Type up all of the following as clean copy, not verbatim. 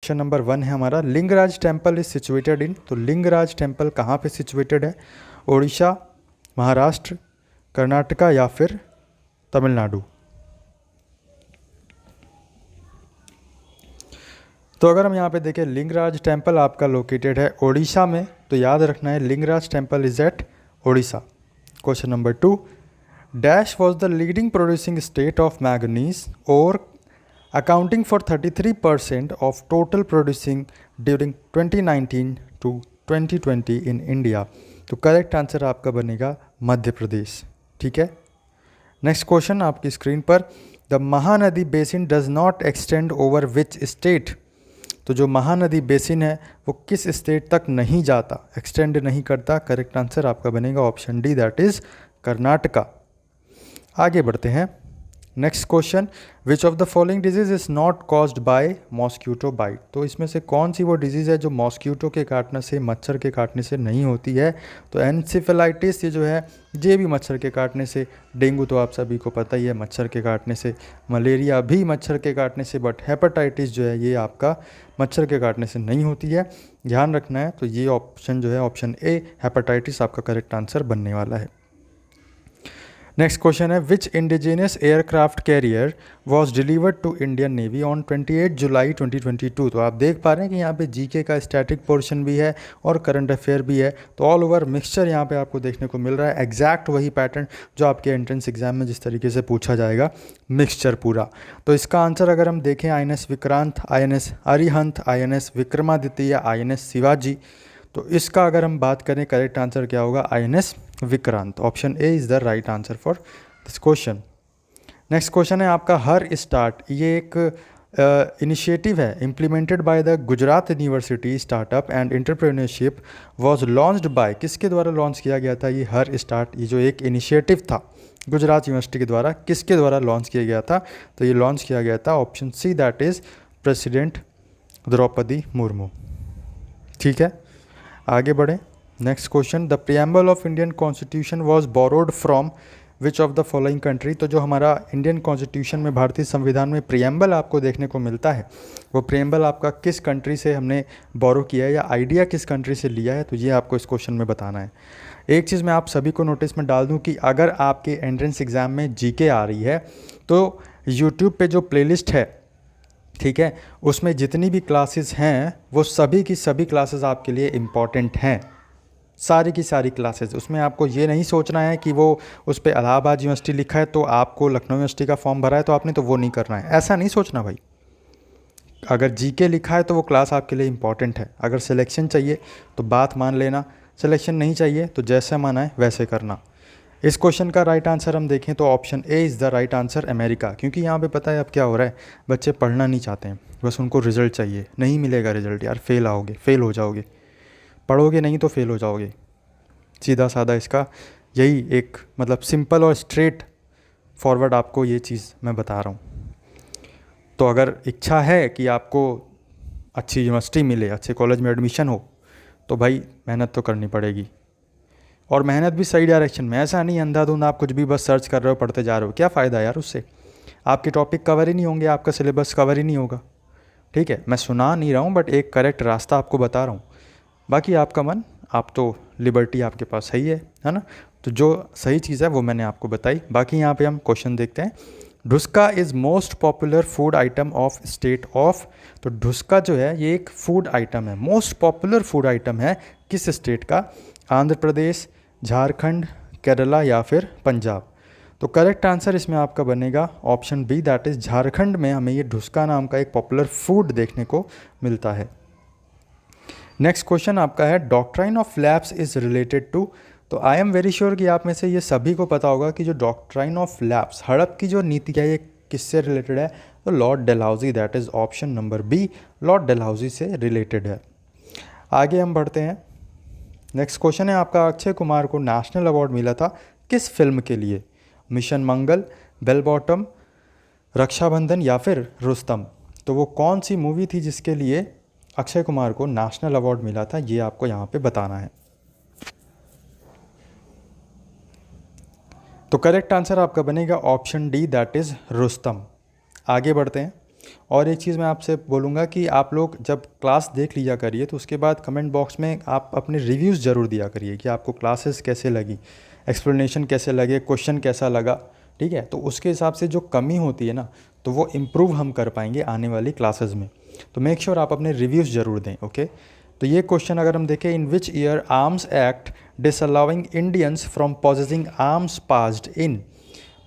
Question number 1 है हमारा, Lingaraj temple is situated in. तो लिंगराज टेम्पल कहाँ पे सिचुएटेड है? उड़ीसा, महाराष्ट्र, कर्नाटका या फिर तमिलनाडु। तो अगर हम यहाँ पे देखें लिंगराज टेम्पल आपका लोकेटेड है ओडिशा में, तो याद रखना है Lingaraj temple is at Odisha. Question number 2, dash was the leading producing state of manganese और accounting for 33% of total producing during 2019 to 2020 in India. तो करेक्ट आंसर आपका बनेगा मध्य प्रदेश। ठीक है, नेक्स्ट क्वेश्चन आपकी स्क्रीन पर, the Mahanadi basin does not extend over which state. तो जो महानदी बेसिन है वो किस स्टेट तक नहीं जाता, एक्सटेंड नहीं करता। करेक्ट आंसर आपका बनेगा option D, that is Karnataka. आगे बढ़ते हैं, next question, which of the following disease is not caused by mosquito bite. तो इसमें से कौन सी वो डिजीज़ है जो मॉस्क्यूटो के काटने से, मच्छर के काटने से नहीं होती है? तो एनसेफेलाइटिस ये जो है ये भी मच्छर के काटने से, डेंगू तो आप सभी को पता ही है मच्छर के काटने से, मलेरिया भी मच्छर के काटने से, बट हेपेटाइटिस जो है ये आपका मच्छर के काटने से नहीं होती है, ध्यान रखना है। तो ये ऑप्शन जो है ऑप्शन ए हेपेटाइटिस आपका करेक्ट आंसर बनने वाला है। नेक्स्ट क्वेश्चन है, which indigenous aircraft carrier was delivered to Indian navy on 28 July 2022। तो आप देख पा रहे हैं कि यहाँ पे जीके का स्टैटिक पोर्शन भी है और करंट अफेयर भी है, तो ऑल ओवर मिक्सचर यहाँ पे आपको देखने को मिल रहा है। एग्जैक्ट वही पैटर्न जो आपके एंट्रेंस एग्जाम में जिस तरीके से पूछा जाएगा, मिक्सचर पूरा। तो इसका आंसर अगर हम देखें, INS Vikrant, INS Arihant, INS Vikramaditya, INS Shivaji. तो इसका अगर हम बात करें करेक्ट आंसर क्या होगा? INS Vikrant. Option A is the right answer for this question. Next question है आपका, हर स्टार्ट, ये एक इनिशिएटिव है implemented by the Gujarat university startup and entrepreneurship was launched by, किसके द्वारा लॉन्च किया गया था ये हर स्टार्ट? ये जो एक इनिशिएटिव था गुजरात यूनिवर्सिटी के द्वारा, किसके द्वारा लॉन्च किया गया था? तो ये लॉन्च किया गया था option C, that is president Droupadi Murmu. ठीक है, आगे बढ़ें। Next question, the preamble of Indian constitution was borrowed from which of the following country. तो जो हमारा इंडियन कॉन्स्टिट्यूशन में, भारतीय संविधान में प्रियम्बल आपको देखने को मिलता है, वो प्रियम्बल आपका किस कंट्री से हमने बोरो किया है या आइडिया किस कंट्री से लिया है? तो ये आपको इस क्वेश्चन में बताना है। एक चीज़ मैं आप सभी को नोटिस में डाल दूँ कि अगर आपके एंट्रेंस एग्ज़ाम में जीके आ रही है तो यूट्यूब पे जो प्लेलिस्ट है, ठीक है, उसमें जितनी भी क्लासेस हैं वो सभी की सभी क्लासेस आपके लिए इम्पॉर्टेंट हैं, सारी की सारी क्लासेस। उसमें आपको ये नहीं सोचना है कि वो उस पर इलाहाबाद यूनिवर्सिटी लिखा है तो आपको लखनऊ यूनिवर्सिटी का फॉर्म भरा है तो आपने तो वो नहीं करना है, ऐसा नहीं सोचना भाई। अगर जीके लिखा है तो वो क्लास आपके लिए इम्पॉर्टेंट है। अगर सिलेक्शन चाहिए तो बात मान लेना, सिलेक्शन नहीं चाहिए तो जैसे माना है वैसे करना। इस क्वेश्चन का राइट आंसर हम देखें तो option A is the right answer, America. क्योंकि यहाँ पे पता है अब क्या हो रहा है, बच्चे पढ़ना नहीं चाहते हैं, बस उनको रिजल्ट चाहिए। नहीं मिलेगा रिजल्ट यार, फेल आओगे, फेल हो जाओगे, पढ़ोगे नहीं तो फेल हो जाओगे। सीधा साधा इसका यही एक मतलब सिंपल और स्ट्रेट फॉरवर्ड आपको ये चीज़ मैं बता रहा हूँ। तो अगर इच्छा है कि आपको अच्छी यूनिवर्सिटी मिले, अच्छे कॉलेज में एडमिशन हो, तो भाई मेहनत तो करनी पड़ेगी, और मेहनत भी सही डायरेक्शन में। ऐसा नहीं अंधाधुंध आप कुछ भी बस सर्च कर रहे हो, पढ़ते जा रहे हो, क्या फ़ायदा यार उससे? आपके टॉपिक कवर ही नहीं होंगे, आपका सिलेबस कवर ही नहीं होगा। ठीक है, मैं सुना नहीं रहा हूँ बट एक करेक्ट रास्ता आपको बता रहा हूँ। बाकी आपका मन, आप तो लिबर्टी आपके पास सही है ना? तो जो सही चीज़ है वो मैंने आपको बताई। बाकी यहाँ पे हम क्वेश्चन देखते हैं। Dhuska is most popular food item of state of. तो ढुसका जो है ये एक फूड आइटम है, मोस्ट पॉपुलर फूड आइटम है किस स्टेट का? आंध्र प्रदेश, झारखंड, केरला या फिर पंजाब। तो करेक्ट आंसर इसमें आपका बनेगा option B, that is Jharkhand में हमें ये ढुसका नाम का एक पॉपुलर फूड देखने को मिलता है। नेक्स्ट क्वेश्चन आपका है, doctrine of lapse is related to. तो आई एम वेरी श्योर कि आप में से ये सभी को पता होगा कि जो डॉक्ट्राइन ऑफ लैप्स, हड़प की जो नीति है, ये किससे रिलेटेड है? तो Lord Dalhousie, that is option number B, Lord Dalhousie से रिलेटेड है। आगे हम बढ़ते हैं। नेक्स्ट क्वेश्चन है आपका, अक्षय कुमार को नेशनल अवार्ड मिला था किस फिल्म के लिए? मिशन मंगल, बेल बॉटम, रक्षाबंधन या फिर रुस्तम। तो वो कौन सी मूवी थी जिसके लिए अक्षय कुमार को नेशनल अवार्ड मिला था, ये आपको यहाँ पे बताना है। तो करेक्ट आंसर आपका बनेगा option D, that is Rustam. आगे बढ़ते हैं। और एक चीज़ मैं आपसे बोलूँगा कि आप लोग जब क्लास देख लिया करिए तो उसके बाद कमेंट बॉक्स में आप अपने रिव्यूज़ ज़रूर दिया करिए कि आपको क्लासेस कैसे लगी, एक्सप्लेनेशन कैसे लगे, क्वेश्चन कैसा लगा। ठीक है, तो उसके हिसाब से जो कमी होती है ना, तो वो इम्प्रूव हम कर पाएंगे आने वाली क्लासेस में। तो मेक श्योर आप अपने रिव्यूज़ ज़रूर दें। ओके, तो ये क्वेश्चन अगर हम देखें, in which year arms act disallowing Indians from possessing arms passed in,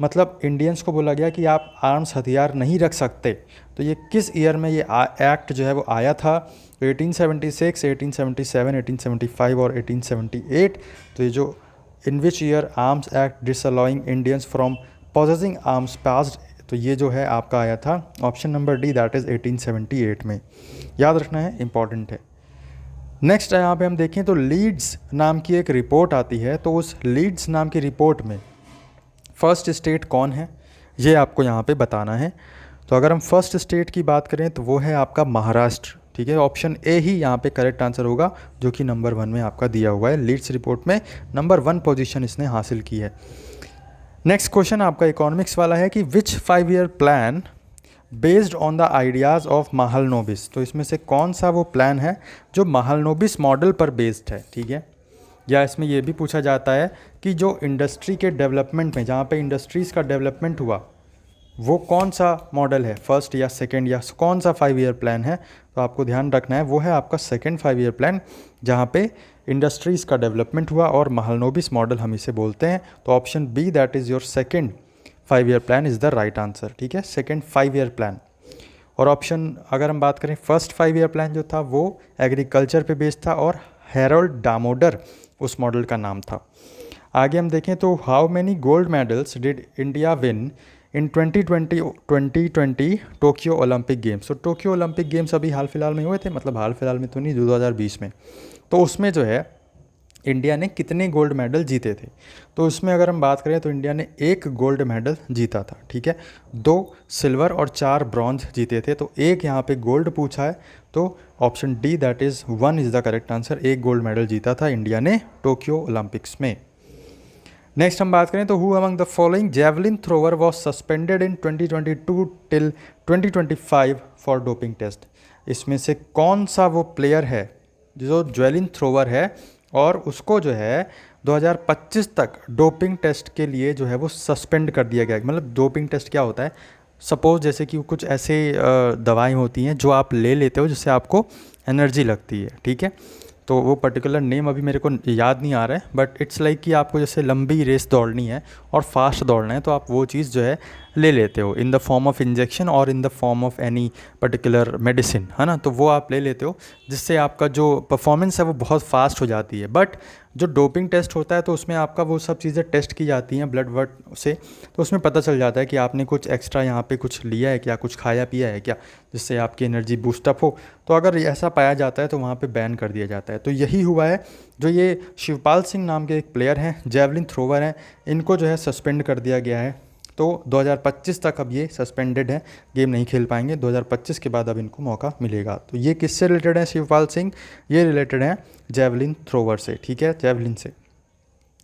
मतलब इंडियंस को बोला गया कि आप आर्म्स हथियार नहीं रख सकते। तो ये किस ईयर में ये एक्ट जो है वो आया था? तो 1876, 1877, 1875 और 1878। तो ये जो in which year arms act disallowing Indians from possessing arms passed, तो ये जो है आपका आया था option number D, that is 1878 में। याद रखना है, इंपॉर्टेंट है। नेक्स्ट यहाँ पे हम देखें तो लीड्स नाम की एक रिपोर्ट आती है, तो उस लीड्स नाम की रिपोर्ट में फर्स्ट स्टेट कौन है ये आपको यहाँ पे बताना है। तो अगर हम फर्स्ट स्टेट की बात करें तो वो है आपका महाराष्ट्र। ठीक है, ऑप्शन ए ही यहाँ पे करेक्ट आंसर होगा, जो कि नंबर 1 में आपका दिया हुआ है। लीड्स रिपोर्ट में नंबर 1 पोजीशन इसने हासिल की है। नेक्स्ट क्वेश्चन आपका इकोनॉमिक्स वाला है कि विच 5 year plan based on the ideas of Mahalanobis, तो इसमें से कौन सा वो प्लान है जो महालनोबिस मॉडल पर बेस्ड है। ठीक है, या इसमें ये भी पूछा जाता है कि जो इंडस्ट्री के डेवलपमेंट में, जहाँ पे इंडस्ट्रीज़ का डेवलपमेंट हुआ, वो कौन सा मॉडल है, फर्स्ट या सेकंड, या कौन सा 5 ईयर प्लान है। तो आपको ध्यान रखना है वो है आपका सेकंड 5 ईयर प्लान, जहाँ पे इंडस्ट्रीज़ का डेवलपमेंट हुआ, और महालनोबिस मॉडल हम इसे बोलते हैं। तो option B, that is your second 5 year plan is the right answer. ठीक है, सेकंड 5 ईयर प्लान। और ऑप्शन अगर हम बात करें, फर्स्ट 5 ईयर प्लान जो था वो एग्रीकल्चर पे बेस्ड था, और हैरोल्ड दामोदर उस मॉडल का नाम था। आगे हम देखें तो how many gold medals did India win in 2020 Tokyo Olympic games. तो टोक्यो ओलंपिक गेम्स अभी हाल फिलहाल में हुए थे, मतलब हाल फिलहाल में तो नहीं, 2020 में। तो उसमें जो है इंडिया ने कितने गोल्ड मेडल जीते थे? तो इसमें अगर हम बात करें तो इंडिया ने 1 गोल्ड मेडल जीता था। ठीक है, 2 सिल्वर और 4 ब्रॉन्ज जीते थे। तो एक यहाँ पे गोल्ड पूछा है, तो option D, that is 1 is the correct answer. 1 gold medal जीता था इंडिया ने टोक्यो ओलंपिक्स में। नेक्स्ट हम बात करें तो who among the following javelin thrower was suspended in 2022 till 2025 for doping test. इसमें से कौन सा वो प्लेयर है जो जेवलिन थ्रोवर है और उसको जो है 2025 तक डोपिंग टेस्ट के लिए जो है वो सस्पेंड कर दिया गया। मतलब डोपिंग टेस्ट क्या होता है? सपोज़ जैसे कि कुछ ऐसे दवाई होती हैं जो आप ले लेते हो जिससे आपको एनर्जी लगती है। ठीक है, तो वो पर्टिकुलर नेम अभी मेरे को याद नहीं आ रहा है, बट इट्स लाइक कि आपको जैसे लंबी रेस दौड़नी है और फास्ट दौड़ना है, तो आप वो चीज़ जो है ले लेते हो in the form of injection और in the form of any particular medicine, है ना। तो वो आप ले लेते हो जिससे आपका जो परफॉर्मेंस है वो बहुत फास्ट हो जाती है। बट जो डोपिंग टेस्ट होता है तो उसमें आपका वो सब चीज़ें टेस्ट की जाती हैं ब्लड वर्ड से, तो उसमें पता चल जाता है कि आपने कुछ एक्स्ट्रा यहाँ पे कुछ लिया है क्या, कुछ खाया पिया है क्या, जिससे आपकी एनर्जी बूस्टअप हो। तो अगर ऐसा पाया जाता है तो वहाँ पे बैन कर दिया जाता है। तो यही हुआ है, जो ये शिवपाल सिंह नाम के एक प्लेयर हैं, जेवलिन थ्रोवर हैं, इनको जो है सस्पेंड कर दिया गया है। तो 2025 तक अब ये सस्पेंडेड है, गेम नहीं खेल पाएंगे। 2025 के बाद अब इनको मौका मिलेगा। तो ये किससे रिलेटेड है शिवपाल सिंह? ये रिलेटेड है जेवलिन थ्रोवर से। ठीक है,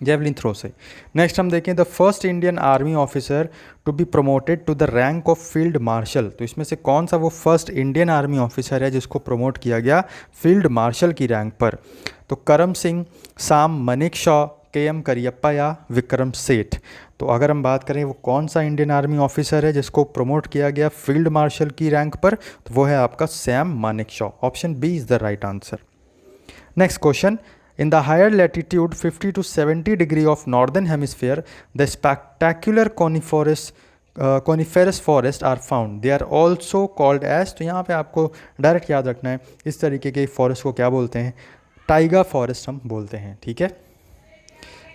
जेवलिन थ्रो से। नेक्स्ट हम देखें the first Indian army officer to be promoted to the rank of field marshal. तो इसमें से कौन सा वो फर्स्ट इंडियन आर्मी ऑफिसर है जिसको प्रमोट किया गया फील्ड मार्शल की रैंक पर? तो करम सिंह, साम मनेकशॉ, के.एम. करियप्पा या विक्रम सेठ। तो अगर हम बात करें वो कौन सा इंडियन आर्मी ऑफिसर है जिसको प्रमोट किया गया फील्ड मार्शल की रैंक पर, तो वो है आपका Sam Manekshaw. Option B is the right answer. Next question, in the higher latitude 50 to 70 degree of northern hemisphere the spectacular coniferous forest are found, they are also called as। तो यहाँ पे आपको डायरेक्ट याद रखना है इस तरीके के फॉरेस्ट को क्या बोलते हैं? टाइगा फॉरेस्ट हम बोलते हैं। ठीक है,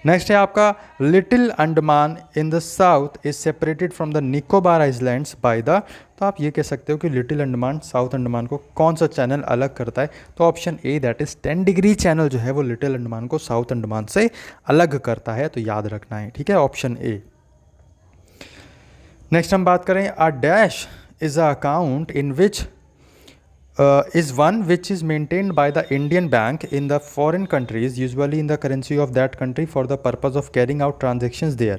नेक्स्ट है आपका little Andaman in the south is separated from the Nicobar islands by the. तो आप ये कह सकते हो कि लिटिल अंडमान साउथ अंडमान को कौन सा चैनल अलग करता है? तो option A, that is 10 degree channel जो है वो लिटिल अंडमान को साउथ अंडमान से अलग करता है। तो याद रखना है। ठीक है, ऑप्शन ए। नेक्स्ट हम बात करें a dash is a account in which is one which is maintained by the Indian bank in the foreign countries, usually in the currency of that country for the purpose of carrying out transactions there।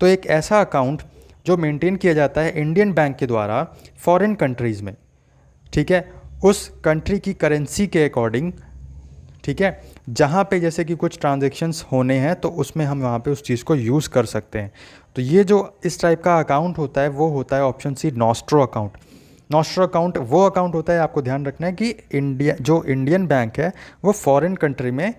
तो एक ऐसा account जो maintain किया जाता है Indian bank के द्वारा foreign countries में, ठीक है, उस कंट्री की करेंसी के अकॉर्डिंग, ठीक है, जहाँ पे जैसे कि कुछ ट्रांजैक्शंस होने हैं तो उसमें हम वहाँ पे उस चीज़ को यूज़ कर सकते हैं। तो ये जो इस टाइप का अकाउंट होता है वो होता है option C nostro account. Nostro account वो अकाउंट होता है, आपको ध्यान रखना है कि जो इंडियन बैंक है वो फॉरेन कंट्री में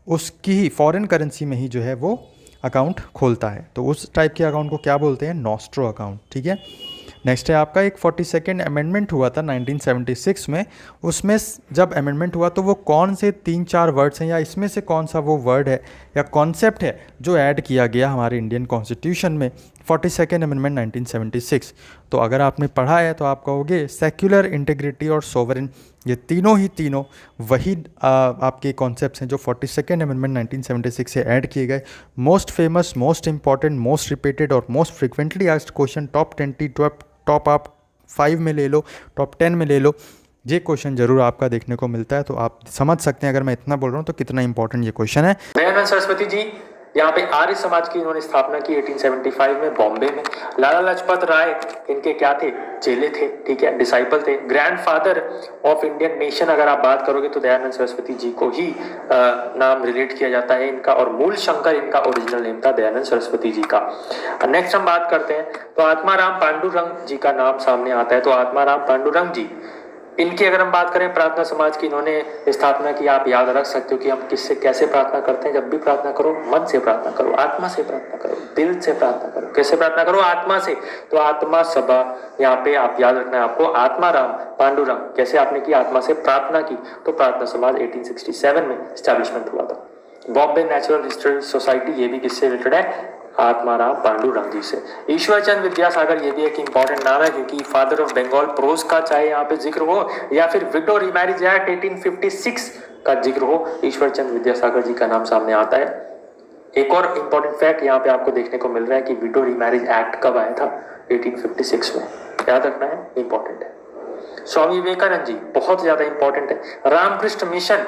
उसकी ही फॉरेन करेंसी में ही जो है वो अकाउंट खोलता है, तो उस टाइप के अकाउंट को क्या बोलते हैं, नॉस्ट्रो अकाउंट, ठीक है। नेक्स्ट है आपका एक 42nd अमेंडमेंट हुआ था 1976 में, उसमें जब अमेंडमेंट हुआ तो वो कौन से 3-4 वर्ड्स हैं या इसमें से कौन सा वो वर्ड है या कॉन्सेप्ट है जो ऐड किया गया हमारे इंडियन कॉन्स्टिट्यूशन में 42nd अमेंडमेंट 1976। तो अगर आपने पढ़ा है तो आप कहोगे सेक्युलर, इंटीग्रिटी और सोवरेन, ये तीनों वही आपके कॉन्सेप्ट्स हैं जो 42nd अमेंडमेंट 1976 से ऐड किए गए। Most famous, most important, most repeated और most frequently asked question top 20, top आप 5 में ले लो, टॉप 10 में ले लो, ये क्वेश्चन जरूर आपका देखने को मिलता है। तो आप समझ सकते हैं अगर मैं इतना बोल रहा हूँ तो कितना इंपॉर्टेंट ये क्वेश्चन है। दयानंद सरस्वती जी यहाँ पे आर्य समाज की इन्होंने स्थापना की 1875 में बॉम्बे में। लाला लाजपत राय इनके क्या थे, चेले थे, ठीक है, डिसाइपल थे। ग्रैंडफादर ऑफ इंडियन नेशन अगर आप बात करोगे तो दयानंद सरस्वती जी को ही नाम रिलेट किया जाता है इनका, और मूल शंकर इनका ओरिजिनल नेम था दयानंद सरस्वती जी का। नेक्स्ट हम बात करते हैं तो आत्माराम पांडुरंग जी का नाम सामने आता है। तो आत्माराम पांडुरंग जी, इनकी अगर हम बात करें प्रार्थना समाज की इन्होंने स्थापना की। आप याद रख सकते हो कि हम किससे कैसे प्रार्थना करते हैं। जब भी प्रार्थना करो मन से प्रार्थना करो, आत्मा से प्रार्थना करो, दिल से प्रार्थना करो। कैसे प्रार्थना करो, आत्मा से। तो आत्मा सभा यहाँ पे आप याद रखना है आपको, आत्माराम पांडुरंग कैसे आपने की, आत्मा से प्रार्थना की। तो प्रार्थना समाज 1867 में स्टैब्लिशमेंट हुआ था। बॉम्बे नेचुरल हिस्ट्री सोसाइटी, ये भी किससे रिलेटेड है, आत्माराम पांडुरंग जी से। ईश्वरचंद विद्यासागर, ये भी एक इंपॉर्टेंट नाम है क्योंकि फादर ऑफ बंगाल प्रोज का चाहे यहाँ पे जिक्र हो या फिर विडो रिमैरिज एक्ट 1856 का जिक्र हो, ईश्वरचंद विद्यासागर जी का नाम सामने आता है। एक और इंपॉर्टेंट फैक्ट यहाँ पे आपको देखने को मिल रहा है कि विडो रिमैरिज एक्ट कब आया था, 1856 में, याद रखना है, इंपॉर्टेंट है। स्वामी विवेकानंद जी बहुत ज्यादा इंपॉर्टेंट है। Ramakrishna mission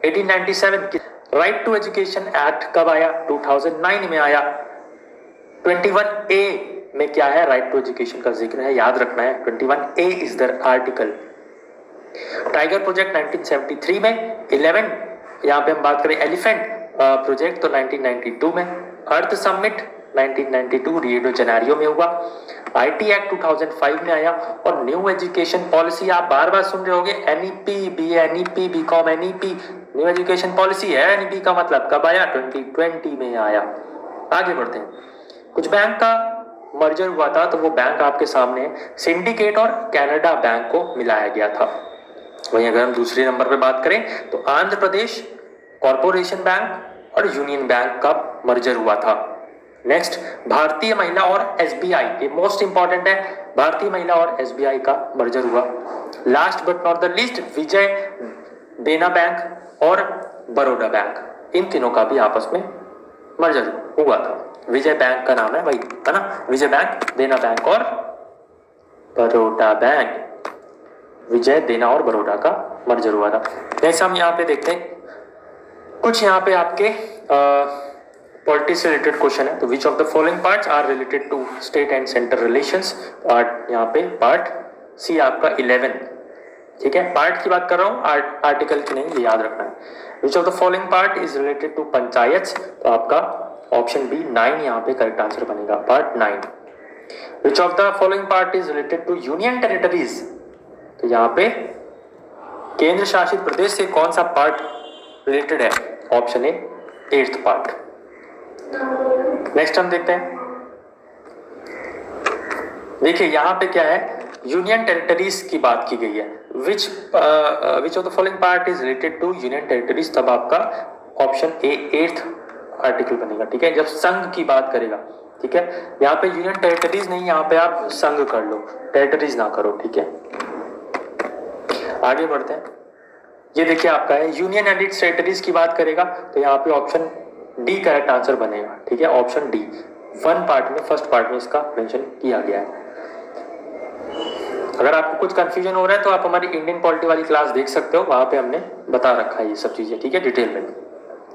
1897, right to education act कब आया, 2009 में आया। 21A में क्या है, राइट टू एजुकेशन का जिक्र है, याद रखना है, 21A is the article. Tiger project 1973 में। 11 यहाँ पे हम बात करें एलिफेंट प्रोजेक्ट तो 1992 में। अर्थ समिट 1992 रियो डी जेनेरियो में हुआ। IT एक्ट 2005 में आया। और न्यू एजुकेशन पॉलिसी आप बार बार सुन रहे होगे, NEP, BA, NEP, BCom, NEP, new education policy है। NEP का मतलब कब आया, 2020 में आया। आगे बढ़ते हैं। कुछ बैंक का मर्जर हुआ था तो वो बैंक आपके सामने सिंडिकेट और कनाडा बैंक को मिलाया गया था। वहीं अगर हम दूसरे नंबर पे बात करें तो आंध्र प्रदेश कॉरपोरेशन बैंक और यूनियन बैंक का मर्जर हुआ था। नेक्स्ट, भारतीय महिला और SBI, ये मोस्ट इंपॉर्टेंट है, भारतीय महिला और SBI का मर्जर हुआ। Last but not the least, Vijay Dena bank और बड़ौदा बैंक, इन तीनों का भी आपस में मर्जर हुआ था। विजय बैंक का नाम है वही, है ना, विजय बैंक, देना बैंक और बड़ौदा बैंक। विजय देना और बड़ौदा का मर्जर हुआ था। जैसे हम यहाँ पे देखते हैं कुछ यहाँ पे आपके पॉलिटिक्स से रिलेटेड क्वेश्चन है। तो which of the following parts are related to state and centre relations. Part यहाँ पे पार्ट सी आपका 11, ठीक है, पार्ट की बात कर रहा हूँ, आर्टिकल की नहीं, ये याद रखना है। Which of the following part is related to panchayat, तो आपका ऑप्शन बी 9 यहाँ पे करेक्ट आंसर बनेगा, part 9। Which of the following part is related to union territories, तो यहाँ पे केंद्र शासित प्रदेश से कौन सा पार्ट रिलेटेड है, option A 8th part. Next हम देखते हैं, देखिए यहाँ पे क्या है, यूनियन टेरिटरीज की बात की गई है। Which of the following part is related to union territories, तब आपका ऑप्शन ए 8th आर्टिकल बनेगा, ठीक है, जब संघ की बात करेगा, ठीक है। यहाँ पे यूनियन टेरिटरीज नहीं, यहाँ पे आप संघ कर लो, टेरिटरीज ना करो, ठीक है। आगे बढ़ते हैं, ये देखिए आपका है यूनियन एंड इट्स टेरिटरीज की बात करेगा तो यहाँ पे ऑप्शन डी करेक्ट आंसर बनेगा, ठीक है, ऑप्शन डी। फर्स्ट पार्ट में इसका मेंशन किया गया है। अगर आपको कुछ कंफ्यूजन हो रहा है तो आप हमारी इंडियन पॉलिटी वाली क्लास देख सकते हो, वहां पे हमने बता रखा है ये सब चीजें, ठीक है, डिटेल में।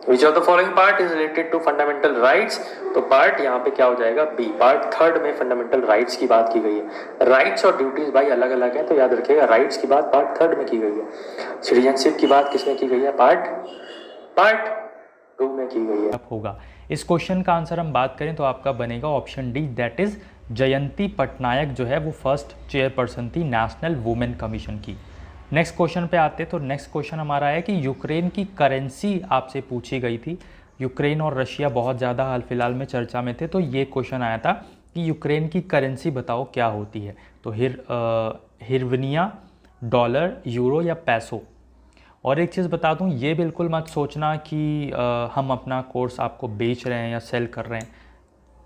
Which of the following part is related to fundamental rights, तो पार्ट यहाँ पे क्या हो जाएगा, बी। पार्ट थर्ड में फंडामेंटल राइट्स की बात की गई है। राइट्स और ड्यूटीज भाई अलग अलग है, तो याद रखिएगा राइट्स की बात पार्ट थर्ड में की गई है। सिटीजनशिप की बात किसमें की गई है, पार्ट 2 में की गई है। होगा। इस क्वेश्चन का आंसर हम बात करें तो आपका बनेगा ऑप्शन डी, दैट इज जयंती पटनायक जो है वो फर्स्ट चेयरपर्सन थी नेशनल वुमेन कमीशन की। नेक्स्ट क्वेश्चन पे आते तो नेक्स्ट क्वेश्चन हमारा है कि यूक्रेन की करेंसी आपसे पूछी गई थी। यूक्रेन और रशिया बहुत ज़्यादा हाल फिलहाल में चर्चा में थे, तो ये क्वेश्चन आया था कि यूक्रेन की करेंसी बताओ क्या होती है। तो हिरवनिया, डॉलर, यूरो या पैसो। और एक चीज़ बता दूं, ये बिल्कुल मत सोचना कि हम अपना कोर्स आपको बेच रहे हैं या सेल कर रहे हैं,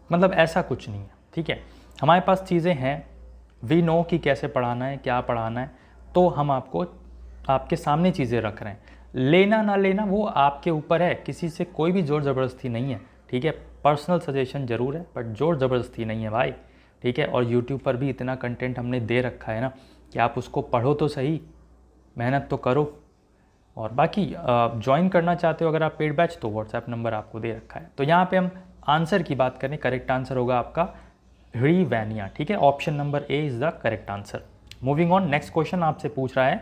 मतलब ऐसा कुछ नहीं है, ठीक है। हमारे पास चीज़ें हैं, वी नो कि कैसे पढ़ाना है, क्या पढ़ाना है, तो हम आपको आपके सामने चीज़ें रख रहे हैं। लेना ना लेना वो आपके ऊपर है, किसी से कोई भी ज़ोर ज़बरदस्ती नहीं है, ठीक है। पर्सनल सजेशन ज़रूर है बट ज़ोर ज़बरदस्ती नहीं है भाई, ठीक है। और यूट्यूब पर भी इतना कंटेंट हमने दे रखा है ना कि आप उसको पढ़ो तो सही, मेहनत तो करो। और बाकी ज्वाइन करना चाहते हो अगर आप पेड बैच, तो व्हाट्सएप नंबर आपको दे रखा है। तो यहाँ पे हम आंसर की बात करें, करेक्ट आंसर होगा आपका हिरवेनिया, ठीक है। Option number A is the correct answer. Moving on, next question आपसे पूछ रहा है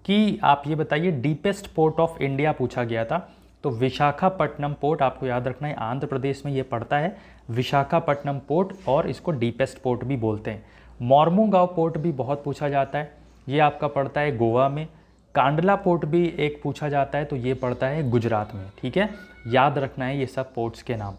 कि आप ये बताइए डीपेस्ट पोर्ट ऑफ इंडिया पूछा गया था। तो विशाखापट्टनम पोर्ट आपको याद रखना है, आंध्र प्रदेश में ये पड़ता है विशाखापट्टनम पोर्ट, और इसको डीपेस्ट पोर्ट भी बोलते हैं। मोर्मुगांव पोर्ट भी बहुत पूछा जाता है, ये आपका पड़ता है गोवा में। कांडला पोर्ट भी एक पूछा जाता है, तो ये पड़ता है गुजरात में, ठीक है। याद रखना है ये सब पोर्ट्स के नाम।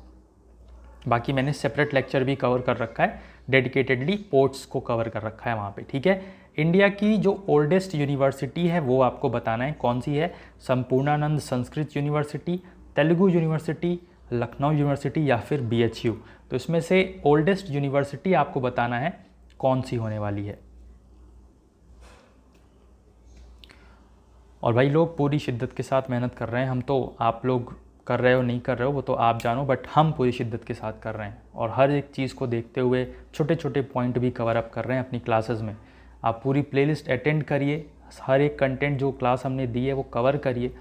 बाकी मैंने सेपरेट लेक्चर भी कवर कर रखा है, डेडिकेटेडली पोर्ट्स को कवर कर रखा है वहाँ पे, ठीक है। इंडिया की जो ओल्डेस्ट यूनिवर्सिटी है वो आपको बताना है कौन सी है, Sampurnanand Sanskrit university, Telugu university, Lucknow university या फिर BHU। तो इसमें से ओल्डेस्ट यूनिवर्सिटी आपको बताना है कौन सी होने वाली है। और भाई लोग पूरी शिद्दत के साथ मेहनत कर रहे हैं, हम तो आप लोग कर रहे हो नहीं कर रहे हो वो तो आप जानो, बट हम पूरी शिद्दत के साथ कर रहे हैं और हर एक चीज़ को देखते हुए छोटे छोटे पॉइंट भी कवर अप कर रहे हैं अपनी क्लासेस में। आप पूरी प्लेलिस्ट अटेंड करिए, हर एक कंटेंट जो क्लास हमने दी है वो कवर करिए,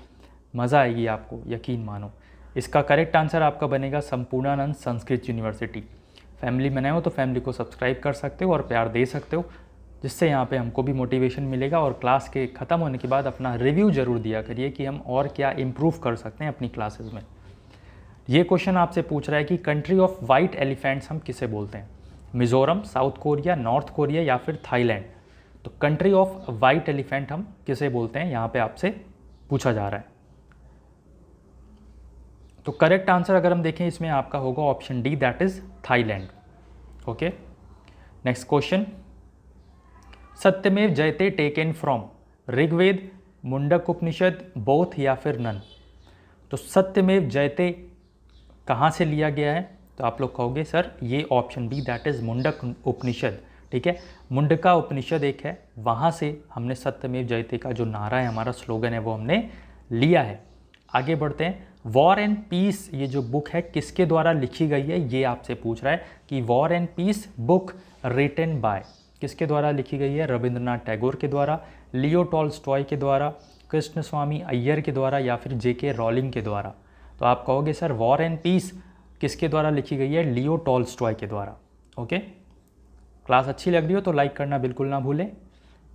मज़ा आएगी आपको, यकीन मानो। इसका करेक्ट आंसर आपका बनेगा संपूर्णानंद संस्कृत यूनिवर्सिटी। फैमिली में नए हो तो फैमिली को सब्सक्राइब कर सकते हो और प्यार दे सकते हो, जिससे यहाँ पे हमको भी मोटिवेशन मिलेगा। और क्लास के ख़त्म होने के बाद अपना रिव्यू ज़रूर दिया करिए कि हम और क्या इम्प्रूव कर सकते हैं अपनी क्लासेस में। ये क्वेश्चन आपसे पूछ रहा है कि कंट्री ऑफ वाइट एलिफेंट्स हम किसे बोलते हैं, Mizoram, south Korea, north Korea या फिर थाईलैंड। तो कंट्री ऑफ वाइट एलिफेंट हम किसे बोलते हैं, यहाँ पे आपसे पूछा जा रहा है। तो करेक्ट आंसर अगर हम देखें इसमें आपका होगा option D, that is Thailand. Okay, next question, Satyameva Jayate taken from Rigveda, Mundaka Upanishad, both या फिर नन। तो सत्यमेव जयते कहाँ से लिया गया है, तो आप लोग कहोगे सर ये option B, that is Mundak Upanishad, ठीक है। मुंडका उपनिषद एक है, वहाँ से हमने सत्यमेव जयते का जो नारा है, हमारा स्लोगन है, वो हमने लिया है। आगे बढ़ते हैं, वॉर एंड पीस ये जो बुक है किसके द्वारा लिखी गई है, ये आपसे पूछ रहा है कि war and peace book written by किसके द्वारा लिखी गई है, रविंद्रनाथ टैगोर के द्वारा, लियो टॉल्स्टॉय के द्वारा, कृष्ण स्वामी अय्यर के द्वारा या फिर JK रॉलिंग के द्वारा। तो आप कहोगे सर वॉर एंड पीस किसके द्वारा लिखी गई है, लियो टॉल्स्टॉय के द्वारा। ओके, क्लास अच्छी लग रही हो तो लाइक करना बिल्कुल ना भूलें।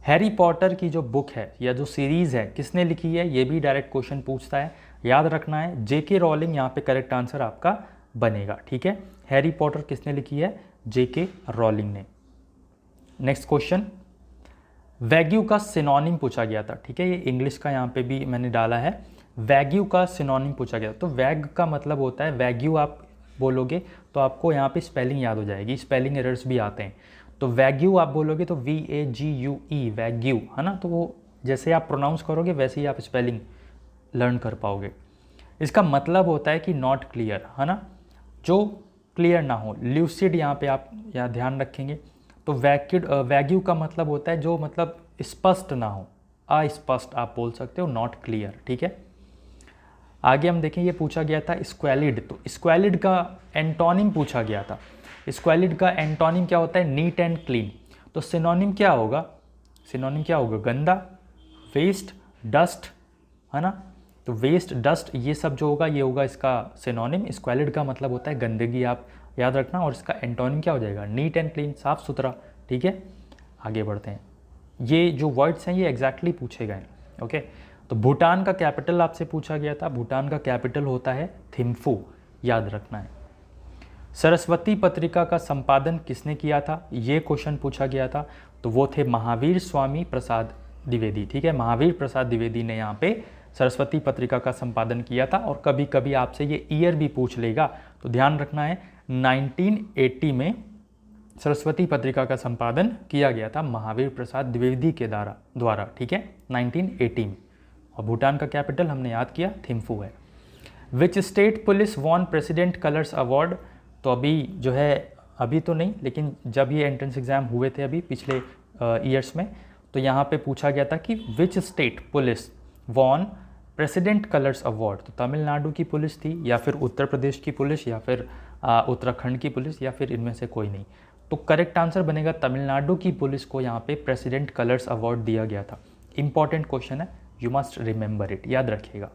हैरी पॉटर की जो बुक है या जो सीरीज़ है किसने लिखी है, ये भी डायरेक्ट क्वेश्चन पूछता है, याद रखना है JK रॉलिंग यहाँ पे करेक्ट आंसर आपका बनेगा, ठीक है। हैरी पॉटर किसने लिखी है, JK रॉलिंग ने। नेक्स्ट क्वेश्चन, वैग्यू का सिनोनिम पूछा गया था, ठीक है। ये इंग्लिश का यहाँ पे भी मैंने डाला है, वैग्यू का सिनोनिम पूछा गया। तो वैग का मतलब होता है, वैग्यू आप बोलोगे तो आपको यहाँ पे स्पेलिंग याद हो जाएगी, स्पेलिंग एरर्स भी आते हैं। तो वैग्यू आप बोलोगे तो VAGUE वैग्यू, है ना। तो वो जैसे आप प्रोनाउंस करोगे वैसे ही आप स्पेलिंग लर्न कर पाओगे। इसका मतलब होता है कि नॉट क्लियर, है ना, जो क्लियर ना हो। ल्यूसिड यहाँ पे आप यहाँ ध्यान रखेंगे। तो वैग्यू का मतलब होता है जो मतलब स्पष्ट ना हो, अस्पष्ट आप बोल सकते हो, नॉट क्लियर, ठीक है। आगे हम देखें, ये पूछा गया था स्क्वैलिड। तो स्क्वैलिड का एंटोनिम पूछा गया था। स्क्वैलिड का एंटोनिम क्या होता है, नीट एंड क्लीन। तो सिनोनिम क्या होगा, सिनोनिम क्या होगा, गंदा, वेस्ट, डस्ट, है ना, तो वेस्ट, डस्ट, ये सब जो होगा ये होगा इसका सिनोनिम। स्क्वालिड का मतलब होता है गंदगी, आप याद रखना, और इसका एंटोनिम क्या हो जाएगा? नीट एंड क्लीन, साफ सुथरा। ठीक है, आगे बढ़ते हैं। ये जो वर्ड्स हैं ये एग्जैक्टली पूछे गए। ओके, तो भूटान का कैपिटल आपसे पूछा गया था, भूटान का कैपिटल होता है थिम्फू, याद रखना है। सरस्वती पत्रिका का संपादन किसने किया था? ये क्वेश्चन पूछा गया था, तो वो थे महावीर स्वामी प्रसाद द्विवेदी। ठीक है, महावीर प्रसाद द्विवेदी ने यहाँ पे सरस्वती पत्रिका का संपादन किया था। और कभी कभी आपसे ये ईयर भी पूछ लेगा, तो ध्यान रखना है 1980 में सरस्वती पत्रिका का संपादन किया गया था महावीर प्रसाद द्विवेदी के द्वारा। ठीक है, 1980 में। और भूटान का कैपिटल हमने याद किया, थिम्फू है। Which state police won president colours award? तो अभी जो है, अभी तो नहीं, लेकिन जब ये एंट्रेंस एग्ज़ाम हुए थे अभी पिछले ईयर्स में, तो यहाँ पे पूछा गया था कि which state police won president colours award. तो तमिलनाडु की पुलिस थी, या फिर उत्तर प्रदेश की पुलिस, या फिर उत्तराखंड की पुलिस, या फिर इनमें से कोई नहीं। तो करेक्ट आंसर बनेगा तमिलनाडु की पुलिस को यहाँ पे प्रेसिडेंट कलर्स अवार्ड दिया गया था। इंपॉर्टेंट क्वेश्चन है, यू मस्ट रिमेंबर इट, याद रखिएगा।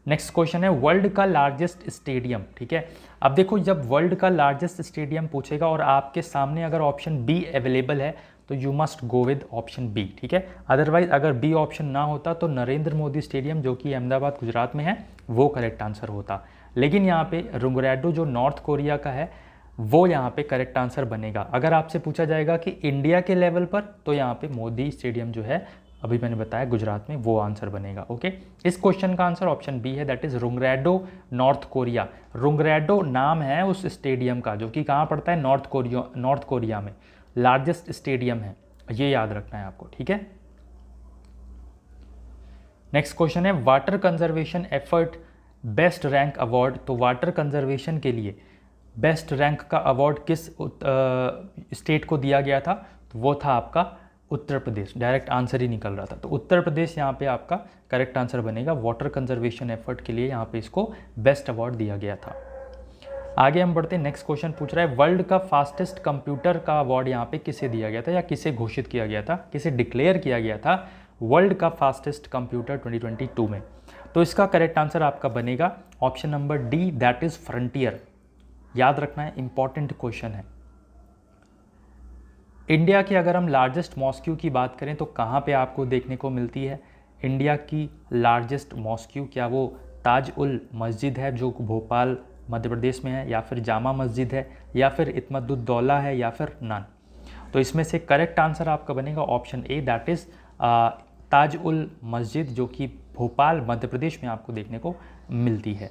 नेक्स्ट क्वेश्चन है वर्ल्ड का लार्जेस्ट स्टेडियम। ठीक है, अब देखो जब वर्ल्ड का लार्जेस्ट स्टेडियम पूछेगा और आपके सामने अगर ऑप्शन बी अवेलेबल है तो you must go with option B. ठीक है, अदरवाइज अगर बी ऑप्शन ना होता तो नरेंद्र मोदी स्टेडियम जो कि अहमदाबाद गुजरात में है वो करेक्ट आंसर होता। लेकिन यहाँ पे रुंगरैडो जो नॉर्थ कोरिया का है वो यहाँ पे करेक्ट आंसर बनेगा। अगर आपसे पूछा जाएगा कि इंडिया के लेवल पर, तो यहाँ पे मोदी स्टेडियम जो है अभी मैंने बताया गुजरात में, वो आंसर बनेगा। ओके, इस क्वेश्चन का आंसर ऑप्शन बी है, दैट इज रुंगरैडो नॉर्थ कोरिया। रुंगरैडो नाम है उस स्टेडियम का जो कि कहाँ पड़ता है? नॉर्थ कोरिया में लार्जेस्ट स्टेडियम है, ये याद रखना है आपको। ठीक है, नेक्स्ट क्वेश्चन है water conservation effort best rank award. तो वाटर कंजर्वेशन के लिए बेस्ट रैंक का अवार्ड किस स्टेट को दिया गया था? तो वो था आपका उत्तर प्रदेश। डायरेक्ट आंसर ही निकल रहा था, तो उत्तर प्रदेश यहाँ पे आपका करेक्ट आंसर बनेगा। वाटर कंजर्वेशन एफर्ट के लिए यहाँ पे इसको बेस्ट अवार्ड दिया गया था। आगे हम बढ़ते हैं, नेक्स्ट क्वेश्चन पूछ रहा है वर्ल्ड का फास्टेस्ट कंप्यूटर का अवार्ड यहाँ पे किसे दिया गया था या किसे घोषित किया गया था, किसे डिक्लेयर किया गया था वर्ल्ड का फास्टेस्ट कंप्यूटर 2022 में? तो इसका करेक्ट आंसर आपका बनेगा option number D, that is frontier. याद रखना है, इंपॉर्टेंट क्वेश्चन है। इंडिया की अगर हम लार्जेस्ट मॉस्क्यू की बात करें तो कहाँ पे आपको देखने को मिलती है इंडिया की लार्जेस्ट मॉस्क्यू? क्या वो ताज उल मस्जिद है जो भोपाल मध्य प्रदेश में है, या फिर जामा मस्जिद है, या फिर इत्मदुद्दौला है, या फिर नन? तो इसमें से करेक्ट आंसर आपका बनेगा option A, that is Taj ul मस्जिद जो कि भोपाल मध्य प्रदेश में आपको देखने को मिलती है।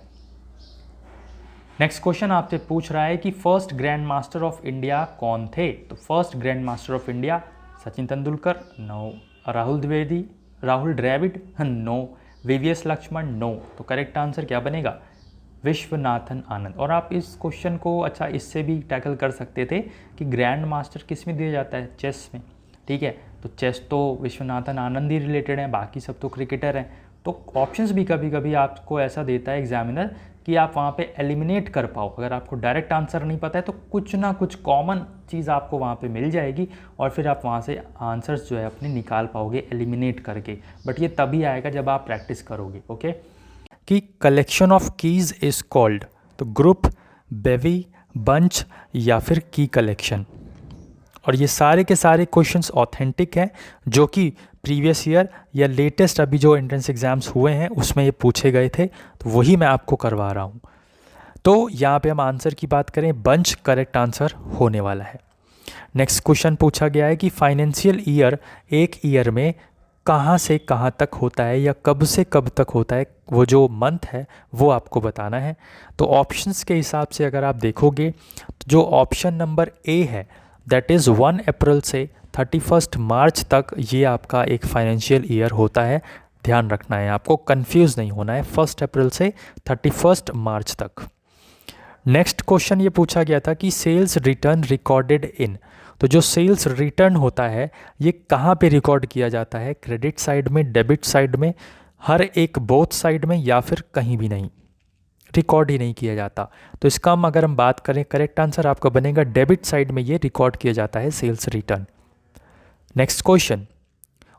नेक्स्ट क्वेश्चन आपसे पूछ रहा है कि first grand master of India कौन थे? तो first grand master of India Sachin Tendulkar, no. Rahul Dwivedi, Rahul Dravid, no. VVS Laxman, no. तो करेक्ट आंसर क्या बनेगा? विश्वनाथन आनंद। और आप इस क्वेश्चन को अच्छा इससे भी टैकल कर सकते थे कि ग्रैंड मास्टर किस में दिया जाता है? चेस में। ठीक है, तो चेस तो विश्वनाथन आनंद ही रिलेटेड है, बाकी सब तो क्रिकेटर हैं। तो ऑप्शंस भी कभी कभी आपको ऐसा देता है एग्जामिनर कि आप वहाँ पे एलिमिनेट कर पाओ। अगर आपको डायरेक्ट आंसर नहीं पता है तो कुछ ना कुछ कॉमन चीज़ आपको वहाँ पे मिल जाएगी और फिर आप वहाँ से आंसर्स जो है अपने निकाल पाओगे एलिमिनेट करके। बट ये तभी आएगा जब आप प्रैक्टिस करोगे। ओके, कि collection of keys is called? तो ग्रुप, बेवी, बंच, या फिर की कलेक्शन? और ये सारे के सारे क्वेश्चंस ऑथेंटिक हैं जो कि प्रीवियस ईयर या लेटेस्ट अभी जो एंट्रेंस एग्ज़ाम्स हुए हैं उसमें ये पूछे गए थे, तो वही मैं आपको करवा रहा हूँ। तो यहाँ पे हम आंसर की बात करें, बंच करेक्ट आंसर होने वाला है। नेक्स्ट क्वेश्चन पूछा गया है कि फाइनेंशियल ईयर एक ईयर में कहाँ से कहाँ तक होता है या कब से कब तक होता है, वो जो मंथ है वो आपको बताना है। तो ऑप्शंस के हिसाब से अगर आप देखोगे तो जो ऑप्शन नंबर ए है दैट इज़ 1 अप्रैल से 31 मार्च तक ये आपका एक फाइनेंशियल ईयर होता है। ध्यान रखना है, आपको कंफ्यूज नहीं होना है, 1 अप्रैल से 31 मार्च तक। नेक्स्ट क्वेश्चन ये पूछा गया था कि सेल्स रिटर्न रिकॉर्डेड इन? तो जो सेल्स रिटर्न होता है ये कहाँ पे रिकॉर्ड किया जाता है? क्रेडिट साइड में, डेबिट साइड में, हर एक बोथ साइड में, या फिर कहीं भी नहीं, रिकॉर्ड ही नहीं किया जाता? तो इसका अगर हम बात करें करेक्ट आंसर आपका बनेगा डेबिट साइड में ये रिकॉर्ड किया जाता है सेल्स रिटर्न। नेक्स्ट क्वेश्चन,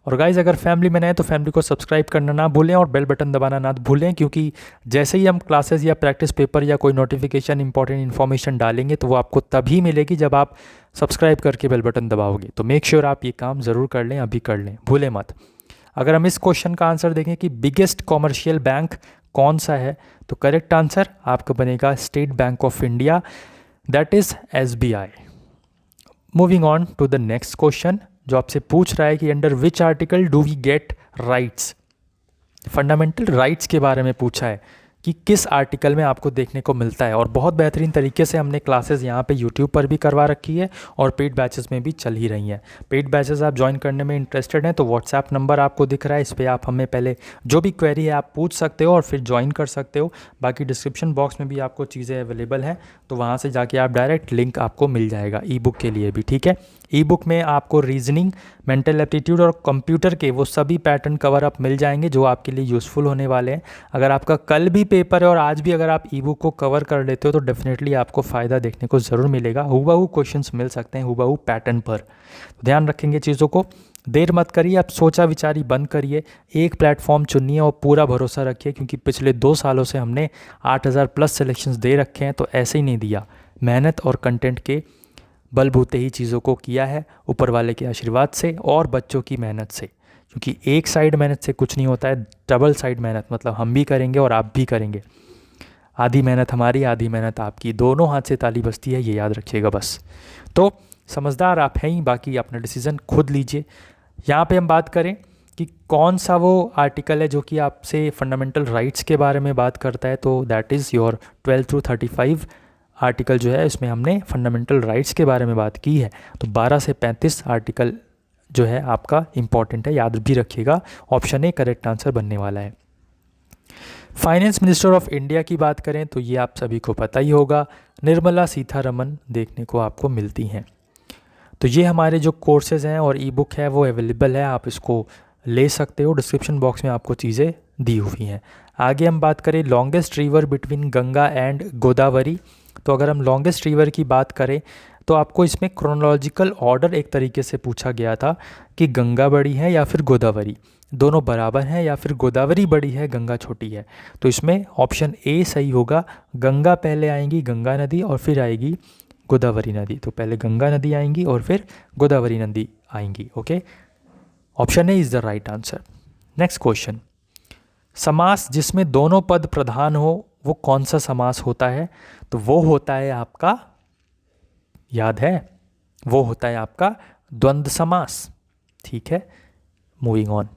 और गाइज़ अगर फैमिली में नए तो फैमिली को सब्सक्राइब करना ना भूलें और बेल बटन दबाना ना भूलें, क्योंकि जैसे ही हम क्लासेस या प्रैक्टिस पेपर या कोई नोटिफिकेशन इंपॉर्टेंट इन्फॉर्मेशन डालेंगे तो वो आपको तभी मिलेगी जब आप सब्सक्राइब करके बेल बटन दबाओगे। तो मेक श्योर आप ये काम ज़रूर कर लें, अभी कर लें, भूलें मत। अगर हम इस क्वेश्चन का आंसर देखें कि बिगेस्ट कॉमर्शियल बैंक कौन सा है, तो करेक्ट आंसर आपका बनेगा State Bank of India, that is SBI। Moving on to the next question जो आपसे पूछ रहा है कि under which article do we get rights. Fundamental rights के बारे में पूछा है कि किस आर्टिकल में आपको देखने को मिलता है, और बहुत बेहतरीन तरीके से हमने क्लासेस यहाँ पे यूट्यूब पर भी करवा रखी है और पेड बैचेस में भी चल ही रही हैं। पेड बैचेस आप ज्वाइन करने में इंटरेस्टेड हैं तो व्हाट्सएप नंबर आपको दिख रहा है, इस पर आप हमें पहले जो भी क्वेरी है आप पूछ सकते हो और फिर ज्वाइन कर सकते हो। बाकी डिस्क्रिप्शन बॉक्स में भी आपको चीज़ें अवेलेबल हैं, तो वहाँ से जाके आप डायरेक्ट लिंक आपको मिल जाएगा ई बुक के लिए भी, ठीक है। ई बुक में आपको रीजनिंग, मेंटल एप्टीट्यूड और कंप्यूटर के वो सभी पैटर्न कवर अप मिल जाएंगे जो आपके लिए यूज़फुल होने वाले हैं। अगर आपका कल भी पेपर है और आज भी अगर आप ई बुक को कवर कर लेते हो तो डेफिनेटली आपको फ़ायदा देखने को ज़रूर मिलेगा। हूबहू क्वेश्चंस मिल सकते हैं हूबहू पैटर्न पर, तो ध्यान रखेंगे चीज़ों को। देर मत करिए, आप सोचा विचारी बंद करिए, एक प्लेटफॉर्म चुनिए और पूरा भरोसा रखिए, क्योंकि पिछले 2 सालों से हमने 8000 प्लस सिलेक्शंस दे रखे हैं, तो ऐसे ही नहीं दिया। मेहनत और कंटेंट के बलबूते ही चीज़ों को किया है, ऊपर वाले के आशीर्वाद से और बच्चों की मेहनत से, क्योंकि एक साइड मेहनत से कुछ नहीं होता है, डबल साइड मेहनत, मतलब हम भी करेंगे और आप भी करेंगे। आधी मेहनत हमारी, आधी मेहनत आपकी, दोनों हाथ से ताली बजती है, ये याद रखिएगा बस। तो समझदार आप हैं ही, बाकी अपना डिसीज़न खुद लीजिए। यहाँ पे हम बात करें कि कौन सा वो आर्टिकल है जो कि आपसे फंडामेंटल राइट्स के बारे में बात करता है, तो that is your 12 to 35 article जो है, इसमें हमने फंडामेंटल राइट्स के बारे में बात की है। तो 12 से 35 आर्टिकल जो है आपका इम्पॉर्टेंट है, याद भी रखिएगा। ऑप्शन ए करेक्ट आंसर बनने वाला है। फाइनेंस मिनिस्टर ऑफ इंडिया की बात करें तो ये आप सभी को पता ही होगा, निर्मला सीतारमन देखने को आपको मिलती हैं। तो ये हमारे जो कोर्सेज़ हैं और ई बुक है वो अवेलेबल है, आप इसको ले सकते हो, डिस्क्रिप्शन बॉक्स में आपको चीज़ें दी हुई हैं। आगे हम बात करें longest river between Ganga and Godavari, तो अगर हम लॉन्गेस्ट रिवर की बात करें तो आपको इसमें क्रोनोलॉजिकल ऑर्डर एक तरीके से पूछा गया था कि गंगा बड़ी है या फिर गोदावरी, दोनों बराबर हैं या फिर गोदावरी बड़ी है गंगा छोटी है। तो इसमें ऑप्शन ए सही होगा, गंगा पहले आएंगी, गंगा नदी, और फिर आएगी गोदावरी नदी। तो पहले गंगा नदी आएंगी और फिर गोदावरी नदी आएंगी। Okay, option A is the right answer. Next question, समास जिसमें दोनों पद प्रधान हो वो कौन सा समास होता है, तो वो होता है आपका, याद है, वो होता है आपका द्वंद्व समास, ठीक है। मूविंग ऑन,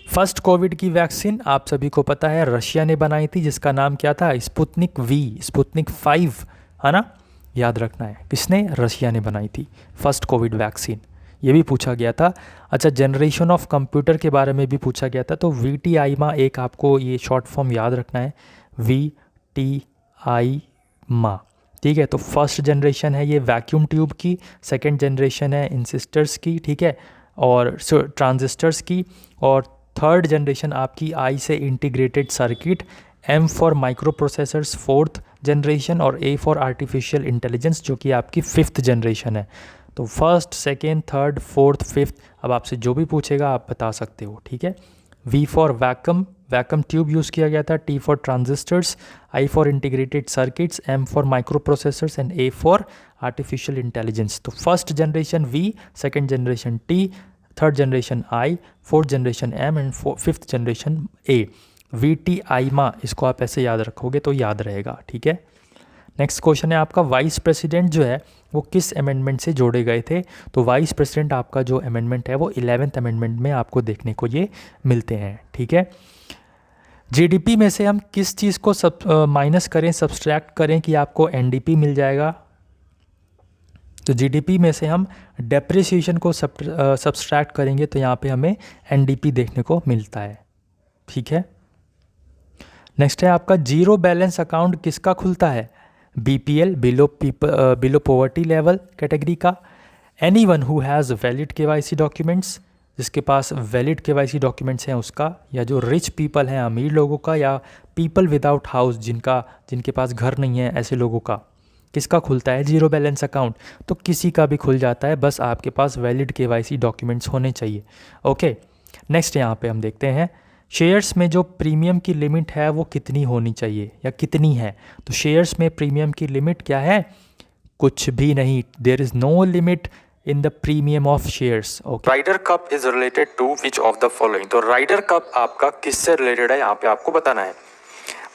फर्स्ट कोविड की वैक्सीन आप सभी को पता है रशिया ने बनाई थी, जिसका नाम क्या था, स्पुतनिक वी, स्पुतनिक 5, है ना, याद रखना है, किसने, रशिया ने बनाई थी फर्स्ट कोविड वैक्सीन, ये भी पूछा गया था। अच्छा, जनरेशन ऑफ कंप्यूटर के बारे में भी पूछा गया था, तो VTIMA एक आपको ये शॉर्ट फॉर्म याद रखना है, VTIMA, ठीक है। तो फर्स्ट जनरेशन है ये वैक्यूम ट्यूब की, सेकंड जनरेशन है इंसिस्टर्स की, ठीक है, और ट्रांजिस्टर्स की, और थर्ड जनरेशन आपकी आई से integrated circuit, M for micro processors fourth generation, और A फॉर आर्टिफिशियल इंटेलिजेंस जो कि आपकी 5th जनरेशन है। तो first, second, third, fourth, 5th, अब आपसे जो भी पूछेगा आप बता सकते हो, ठीक है। V for vacuum tube use किया गया था, T for transistors, I for integrated circuits, M for microprocessors and A for artificial intelligence. तो first generation V, second generation T, third generation I, fourth generation M and 5th generation A। VTIMA इसको आप ऐसे याद रखोगे तो याद रहेगा, ठीक है। नेक्स्ट क्वेश्चन है आपका, वाइस प्रेसिडेंट जो है वो किस अमेंडमेंट से जोड़े गए थे, तो वाइस प्रेसिडेंट आपका जो अमेंडमेंट है वो 11th अमेंडमेंट में आपको देखने को ये मिलते हैं, ठीक है। GDP में से हम किस चीज़ को माइनस करें, सब्सट्रैक्ट करें कि आपको NDP मिल जाएगा, तो GDP में से हम डेप्रिसिएशन को सब्सट्रैक्ट करेंगे तो यहाँ पे हमें NDP देखने को मिलता है, ठीक है। नेक्स्ट है आपका, जीरो बैलेंस अकाउंट किसका खुलता है, BPL, below poverty level category का, anyone who has valid KYC documents, जिसके पास वैलिड KYC डॉक्यूमेंट्स हैं उसका, या जो रिच पीपल हैं अमीर लोगों का, या पीपल विदाउट हाउस जिनके पास घर नहीं है ऐसे लोगों का, किसका खुलता है? Zero balance account. तो किसी का भी खुल जाता है, बस आपके पास वैलिड KYC डॉक्यूमेंट्स होने चाहिए। ओके, नेक्स्ट यहाँ पे हम देखते हैं शेयर्स में जो प्रीमियम की लिमिट है वो कितनी होनी चाहिए या कितनी है। तो शेयर्स में प्रीमियम की लिमिट क्या है? कुछ भी नहीं, there is no limit in the premium of shares. Okay, Ryder Cup is related to which of the following. तो राइडर कप आपका किससे रिलेटेड है, यहाँ पे आपको बताना है।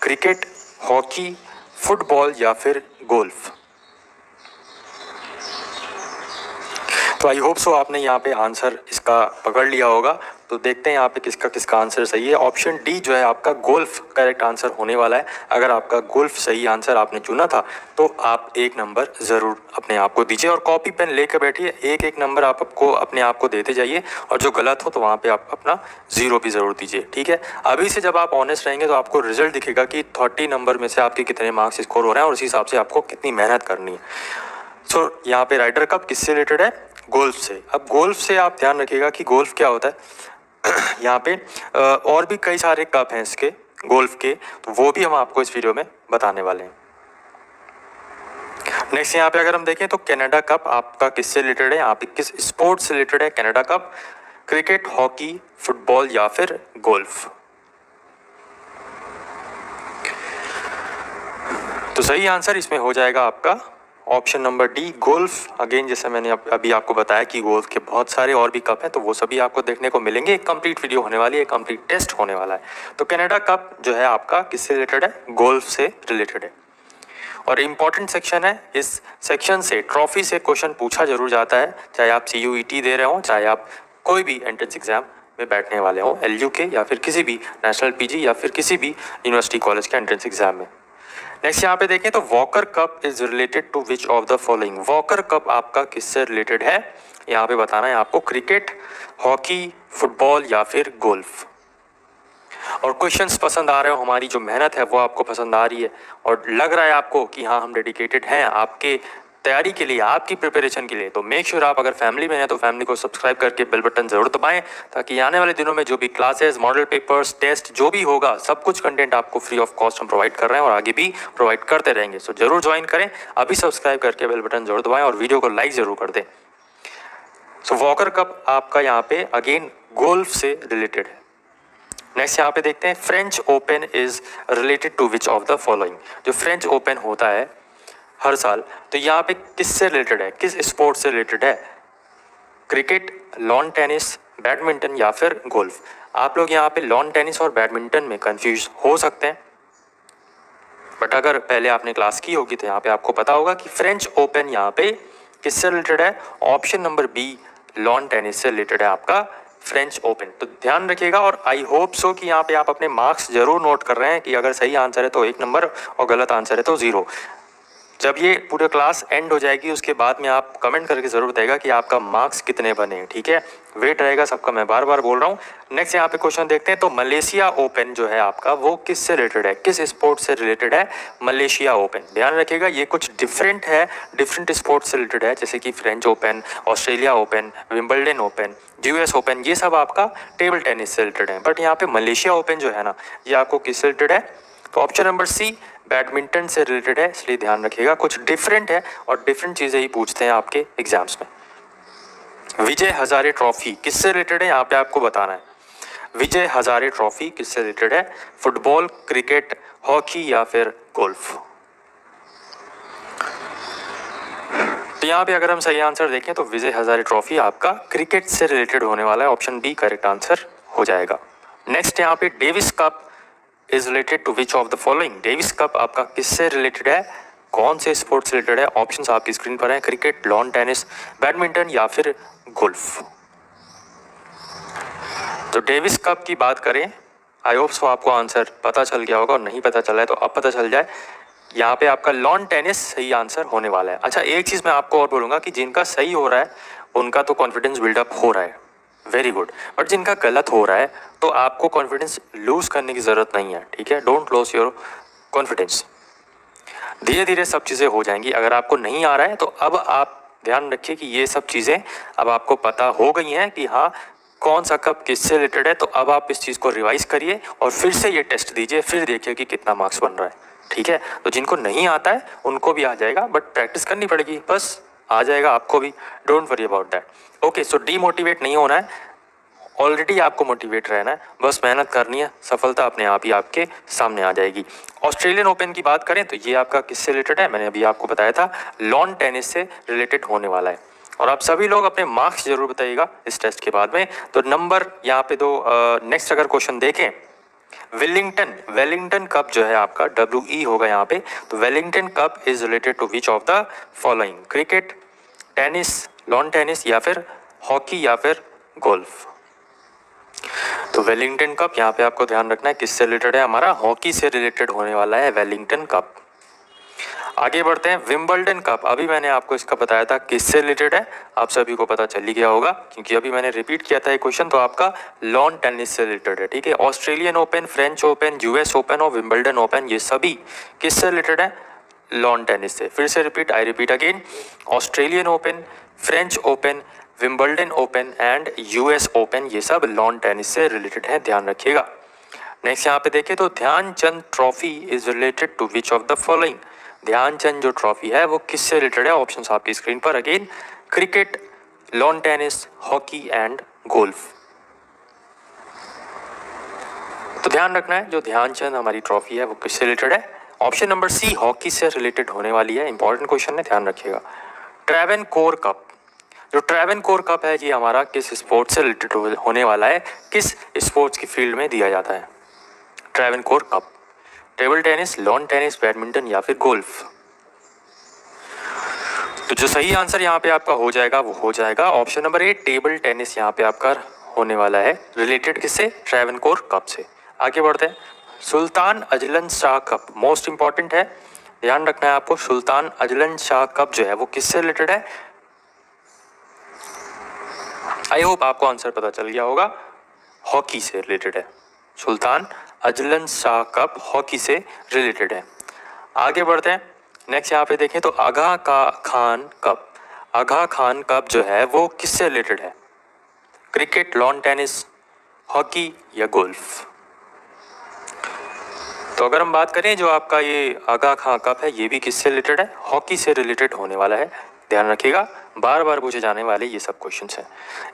क्रिकेट, हॉकी, फुटबॉल या फिर गोल्फ। तो आई होप सो आपने यहाँ पे आंसर इसका पकड़ लिया होगा। तो देखते हैं यहाँ पे किसका किसका आंसर सही है। ऑप्शन डी जो है आपका गोल्फ करेक्ट आंसर होने वाला है। अगर आपका गोल्फ सही आंसर आपने चुना था तो आप 1 नंबर ज़रूर अपने आप को दीजिए और कॉपी पेन लेकर बैठिए, एक एक नंबर आपको अपने आप को देते जाइए और जो गलत हो तो वहाँ पे आप अपना 0 भी ज़रूर दीजिए, ठीक है। अभी से जब आप ऑनेस्ट रहेंगे तो आपको रिजल्ट दिखेगा कि 30 नंबर में से आपके कितने मार्क्स स्कोर हो रहे हैं और उसी हिसाब से आपको कितनी मेहनत करनी है। सो यहाँ पे राइडर कप किससे रिलेटेड है? गोल्फ से। अब गोल्फ से आप ध्यान रखिएगा कि गोल्फ क्या होता है। यहाँ पे और भी कई सारे कप हैं इसके गोल्फ के, तो वो भी हम आपको इस वीडियो में बताने वाले हैं। नेक्स्ट यहाँ पे अगर हम देखें तो कनाडा कप आपका किससे रिलेटेड है? यहाँ पे किस स्पोर्ट से रिलेटेड है Canada cup? Cricket, hockey, football या फिर गोल्फ। तो सही आंसर इसमें हो जाएगा आपका option number D, golf. Again जैसे मैंने अभी आपको बताया कि गोल्फ के बहुत सारे और भी कप हैं, तो वो सभी आपको देखने को मिलेंगे। एक कंप्लीट वीडियो होने वाली है, एक कंप्लीट टेस्ट होने वाला है। तो कनाडा कप जो है आपका किससे रिलेटेड है? गोल्फ से रिलेटेड है। और इम्पॉर्टेंट सेक्शन है, इस सेक्शन से ट्रॉफी से क्वेश्चन पूछा जरूर जाता है, चाहे आप CUET दे रहे हो, चाहे आप कोई भी एंट्रेंस एग्जाम में बैठने वाले हो, LU के या फिर किसी भी नेशनल PG या फिर किसी भी यूनिवर्सिटी कॉलेज के एंट्रेंस एग्जाम में। नेक्स्ट यहाँ पे देखें तो Walker Cup is related to which of the following. Walker Cup आपका किससे रिलेटेड है? यहाँ पे बताना है आपको। क्रिकेट, हॉकी, फुटबॉल या फिर गोल्फ। और क्वेश्चंस पसंद आ रहे हो, हमारी जो मेहनत है वो आपको पसंद आ रही है और लग रहा है आपको कि हाँ हम डेडिकेटेड हैं आपके तैयारी के लिए, आपकी प्रिपरेशन के लिए, तो मेक श्योर आप अगर फैमिली में हैं तो फैमिली को सब्सक्राइब करके बेल बटन जरूर दबाएं, ताकि आने वाले दिनों में जो भी क्लासेस, मॉडल पेपर्स, टेस्ट जो भी होगा, सब कुछ कंटेंट आपको फ्री ऑफ कॉस्ट हम प्रोवाइड कर रहे हैं और आगे भी प्रोवाइड करते रहेंगे। सो जरूर ज्वाइन करें, अभी सब्सक्राइब करके बेल बटन जरूर दबाएं और वीडियो को लाइक जरूर कर दें। सो वॉकर कप आपका यहाँ पे अगेन गोल्फ से रिलेटेड है। नेक्स्ट यहाँ पे देखते हैं French Open is related to which of the following. जो फ्रेंच ओपन होता है हर साल, तो यहाँ पे किससे रिलेटेड है, किस स्पोर्ट से रिलेटेड है? क्रिकेट, लॉन टेनिस, बैडमिंटन या फिर गोल्फ। आप लोग यहाँ पे लॉन टेनिस और बैडमिंटन में कंफ्यूज हो सकते हैं, बट अगर पहले आपने क्लास की होगी तो यहाँ पे आपको पता होगा कि फ्रेंच ओपन यहाँ पे किससे रिलेटेड है? Option number B, lawn tennis से रिलेटेड है आपका फ्रेंच ओपन। तो ध्यान रखिएगा और आई होप सो कि यहाँ पे आप अपने मार्क्स जरूर नोट कर रहे हैं कि अगर सही आंसर है तो 1 नंबर और गलत आंसर है तो 0। जब ये पूरे क्लास एंड हो जाएगी उसके बाद में आप कमेंट करके ज़रूर बताइएगा कि आपका मार्क्स कितने बने, ठीक है। वेट रहेगा सबका, मैं बार बार बोल रहा हूँ। नेक्स्ट यहाँ पे क्वेश्चन देखते हैं तो मलेशिया ओपन जो है आपका वो किससे रिलेटेड है, किस स्पोर्ट से रिलेटेड है मलेशिया ओपन? ध्यान रखिएगा ये कुछ डिफरेंट है, डिफरेंट स्पोर्ट से रिलेटेड है, जैसे कि French open, Australia open, Wimbledon open, US open, ये सब आपका टेबल टेनिस से रिलेटेड है। बट यहाँ पे मलेशिया ओपन जो है ना, ये आपको किससे रिलेटेड है? तो ऑप्शन नंबर सी, बैडमिंटन से रिलेटेड है, इसलिए ध्यान रखिएगा कुछ डिफरेंट है और डिफरेंट चीज़ें ही पूछते हैं आपके एग्जाम्स में। विजय हजारे ट्रॉफी किससे रिलेटेड है, यहाँ पे आपको बताना है। विजय हजारे ट्रॉफी किससे रिलेटेड है? फुटबॉल, क्रिकेट, हॉकी या फिर गोल्फ। तो यहाँ पे अगर हम सही आंसर देखें तो विजय हजारे ट्रॉफी आपका क्रिकेट से रिलेटेड होने वाला है, ऑप्शन बी करेक्ट आंसर हो जाएगा। नेक्स्ट यहाँ पे Davis Cup is related to which of the following. Davis Cup आपका किससे रिलेटेड है, कौन से स्पोर्ट से रिलेटेड है? ऑप्शंस आपकी स्क्रीन पर हैं, क्रिकेट, लॉन टेनिस, बैडमिंटन या फिर गोल्फ। तो डेविस कप की बात करें, आई होप सो आपको आंसर पता चल गया होगा और नहीं पता चला है तो अब पता चल जाए। यहाँ पे आपका लॉन टेनिस सही आंसर होने वाला है। अच्छा एक चीज़ मैं आपको और बोलूँगा कि जिनका सही हो रहा है उनका तो कॉन्फिडेंस बिल्डअप हो रहा है, वेरी गुड, बट जिनका गलत हो रहा है तो आपको कॉन्फिडेंस लूज़ करने की ज़रूरत नहीं है, ठीक है। डोंट लॉस योर कॉन्फिडेंस, धीरे धीरे सब चीज़ें हो जाएंगी। अगर आपको नहीं आ रहा है तो अब आप ध्यान रखिए कि ये सब चीज़ें अब आपको पता हो गई हैं कि हाँ कौन सा कप किससे रिलेटेड है, तो अब आप इस चीज़ को रिवाइज करिए और फिर से ये टेस्ट दीजिए, फिर देखिए कि कितना मार्क्स बन रहा है। ठीक है। तो जिनको नहीं आता है उनको भी आ जाएगा, बट प्रैक्टिस करनी पड़ेगी, बस आ जाएगा आपको भी, don't worry about that. Okay, so demotivate नहीं होना है, ऑलरेडी आपको मोटिवेट रहना है, बस मेहनत करनी है, सफलता अपने आप ही आपके सामने आ जाएगी। ऑस्ट्रेलियन ओपन की बात करें तो ये आपका किससे रिलेटेड है, मैंने अभी आपको बताया था, लॉन टेनिस से रिलेटेड होने वाला है। और आप सभी लोग अपने मार्क्स जरूर बताइएगा इस टेस्ट के बाद में। तो नंबर यहाँ पे दो, नेक्स्ट अगर क्वेश्चन देखें, वेलिंगटन कप जो है आपका WE होगा यहाँ पे, तो Wellington Cup is related to which of the following, cricket, tennis, lawn tennis या फिर हॉकी या फिर गोल्फ। तो वेलिंगटन कप यहाँ पे आपको ध्यान रखना है किससे रिलेटेड है, हमारा हॉकी से रिलेटेड होने वाला है वेलिंगटन कप। आगे बढ़ते हैं, विंबलडन कप, अभी मैंने आपको इसका बताया था किससे रिलेटेड है, आप सभी को पता चल ही गया होगा क्योंकि अभी मैंने रिपीट किया था ये क्वेश्चन, तो आपका लॉन टेनिस से रिलेटेड है, ठीक है। Australian open, French open, US open और विंबलडन ओपन, ये सभी किससे रिलेटेड है, लॉन टेनिस से। फिर से repeat, I repeat again, Australian open, French open, Wimbledon open and US open, ये सब लॉन टेनिस से रिलेटेड है, ध्यान रखिएगा। नेक्स्ट यहाँ पे देखें तो Dhyan Chand trophy is related to which of the following, Dhyan Chand जो ट्रॉफी है वो किससे रिलेटेड है, ऑप्शंस आपकी स्क्रीन पर again, cricket, lawn tennis, hockey and golf. तो ध्यान रखना है जो ध्यानचंद हमारी ट्रॉफी है वो किससे रिलेटेड है, ऑप्शन नंबर सी हॉकी से रिलेटेड होने वाली है, इंपॉर्टेंट क्वेश्चन है, ध्यान रखिएगा। ट्रेवेनकोर कप, जो ट्रेवेनकोर कप है ये हमारा किस स्पोर्ट से रिलेटेड होने वाला है, किस स्पोर्ट्स की फील्ड में दिया जाता है Travancore cup, table tennis, lawn tennis, badminton या फिर गोल्फ। तो जो सही आंसर यहाँ पे आपका हो जाएगा वो हो जाएगा option number A, table tennis यहाँ पे आपका होने वाला है, रिलेटेड किससे, ट्रेवेनकोर कप से। आगे बढ़ते हैं, Sultan Azlan Shah cup, most important है, ध्यान रखना है आपको, सुल्तान अजलन शाह कप जो है वो किससे रिलेटेड है, आई होप आपको आंसर पता चल गया होगा, हॉकी से रिलेटेड है, Sultan Azlan Shah cup hockey से रिलेटेड है। आगे बढ़ते हैं, नेक्स्ट यहाँ पे देखें तो आगा खान कप, आगा खान कप जो है वो किससे रिलेटेड है, क्रिकेट, लॉन टेनिस, हॉकी या गोल्फ। तो अगर हम बात करें जो आपका ये आगा खान कप है ये भी किससे रिलेटेड है, हॉकी से रिलेटेड होने वाला है, ध्यान रखिएगा, बार बार पूछे जाने वाले ये सब क्वेश्चंस हैं।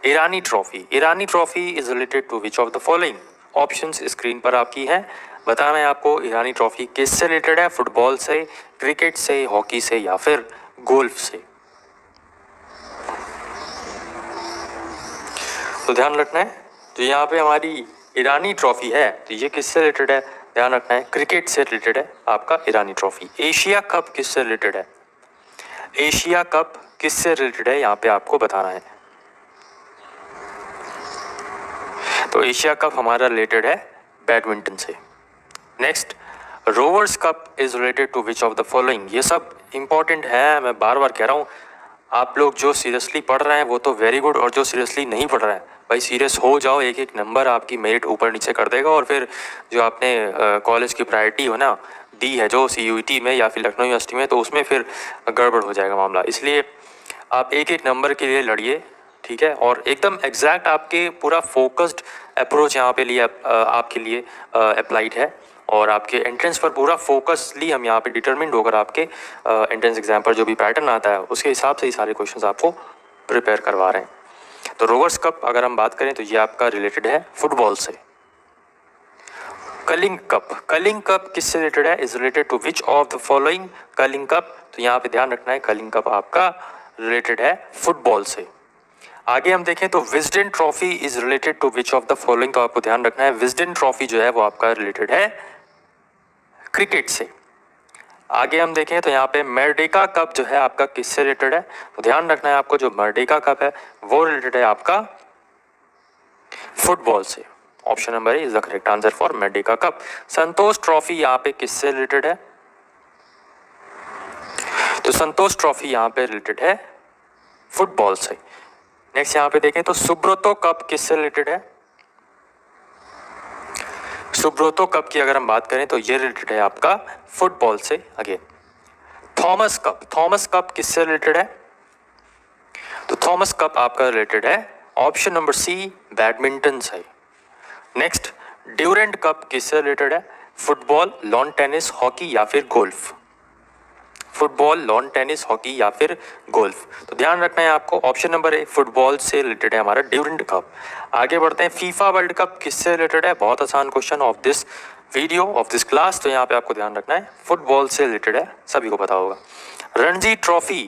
Irani trophy, Irani trophy is related to which of the following, options screen पर आपकी हैं, बताना है आपको ईरानी ट्रॉफी किससे रिलेटेड है, फुटबॉल से, क्रिकेट से, हॉकी से या फिर गोल्फ से। तो ध्यान रखना है जो यहाँ पे हमारी ईरानी ट्रॉफी है तो ये किससे रिलेटेड है, ध्यान रखना है क्रिकेट से रिलेटेड है आपका ईरानी ट्रॉफी। एशिया कप किससे रिलेटेड है, एशिया कप किससे रिलेटेड है यहाँ पे आपको बताना है, तो एशिया कप हमारा रिलेटेड है बैडमिंटन से। Next, Rovers cup is related to which of the following, ये सब इंपॉर्टेंट है, मैं बार बार कह रहा हूँ, आप लोग जो सीरियसली पढ़ रहे हैं वो तो वेरी गुड, और जो सीरियसली नहीं पढ़ रहे हैं भाई सीरियस हो जाओ, एक एक नंबर आपकी मेरिट ऊपर नीचे कर देगा, और फिर जो आपने कॉलेज की प्रायोरिटी हो ना दी है जो CUET में या फिर लखनऊ यूनिवर्सिटी में, तो उसमें फिर गड़बड़ हो जाएगा मामला, इसलिए आप एक एक नंबर के लिए लड़िए, ठीक है, और एकदम एग्जैक्ट आपके पूरा फोकस्ड अप्रोच यहाँ पे लिए आपके लिए अप्लाइड है, और आपके एंट्रेंस पर पूरा फोकसली हम यहाँ पे डिटरमिन्ड होकर आपके एंट्रेंस एग्जाम पर जो भी पैटर्न आता है उसके हिसाब से ही सारे क्वेश्चंस आपको प्रिपेयर करवा रहे हैं। तो रोवर्स कप अगर हम बात करें तो ये आपका रिलेटेड है फुटबॉल से। कलिंग कप, कलिंग कप किससे रिलेटेड है, is related to which of the following, Kalinga cup, तो यहाँ पे ध्यान रखना है कलिंग कप आपका रिलेटेड है फुटबॉल से। आगे हम देखें तो Wisden trophy is related to which of the following, तो आपको ध्यान रखना है विजडन ट्रॉफी जो है वो आपका रिलेटेड है क्रिकेट से। आगे हम देखें तो यहाँ पे मर्डेका कप जो है आपका किससे रिलेटेड है, तो ध्यान रखना है आपको जो मर्डेका कप है वो रिलेटेड है आपका फुटबॉल से। Option number is the correct answer for Merdeka cup. Santosh trophy यहाँ पे किससे रिलेटेड है, तो संतोष ट्रॉफी यहाँ पे रिलेटेड है फुटबॉल से। नेक्स्ट यहाँ पे देखें तो सुब्रतो कप किससे रिलेटेड है, सुब्रतो कप की अगर हम बात करें तो ये रिलेटेड है आपका फुटबॉल से। Again Thomas cup, Thomas cup किससे रिलेटेड है, तो थॉमस कप आपका रिलेटेड है ऑप्शन नंबर सी बैडमिंटन से। नेक्स्ट ड्यूरेंट कप किससे रिलेटेड है, फुटबॉल, लॉन टेनिस, हॉकी या फिर golf? Football, lawn tennis, hockey या फिर गोल्फ? तो ध्यान रखना है आपको, ऑप्शन नंबर ए फुटबॉल से रिलेटेड है हमारा ड्यूरेंट कप। आगे बढ़ते हैं, फीफा वर्ल्ड कप किससे रिलेटेड है? बहुत आसान question of this video, of this class. तो यहाँ पे आपको ध्यान रखना है, फुटबॉल से रिलेटेड है, सभी को पता होगा। Ranji trophy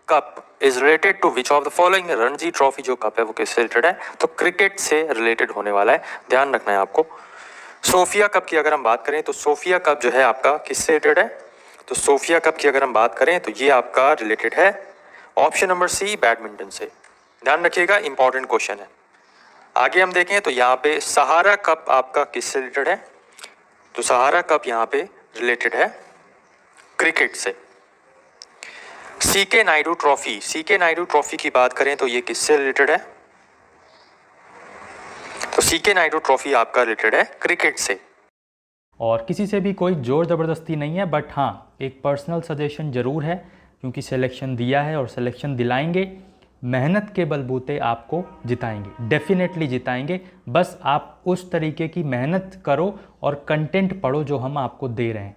cup is related to which of the following? Ranji trophy जो कप है वो किससे रिलेटेड है? तो क्रिकेट से रिलेटेड होने वाला है, ध्यान रखना है आपको। सोफिया कप की अगर हम बात करें तो सोफिया कप जो है आपका किससे रिलेटेड है? तो सोफिया कप की अगर हम बात करें तो ये आपका रिलेटेड है ऑप्शन नंबर सी, बैडमिंटन से। ध्यान रखिएगा, इंपॉर्टेंट क्वेश्चन है। आगे हम देखें तो यहाँ पे सहारा कप आपका किससे रिलेटेड है? तो सहारा कप यहाँ पे रिलेटेड है क्रिकेट से। CK Naidu trophy, CK Naidu trophy की बात करें तो ये किससे रिलेटेड है? तो सीके नायडू ट्रॉफी आपका रिलेटेड है क्रिकेट से। और किसी से भी कोई जोर ज़बरदस्ती नहीं है, बट हाँ एक पर्सनल सजेशन ज़रूर है, क्योंकि सिलेक्शन दिया है और सिलेक्शन दिलाएंगे, मेहनत के बलबूते आपको जिताएंगे, डेफिनेटली जिताएंगे। बस आप उस तरीके की मेहनत करो और कंटेंट पढ़ो जो हम आपको दे रहे हैं,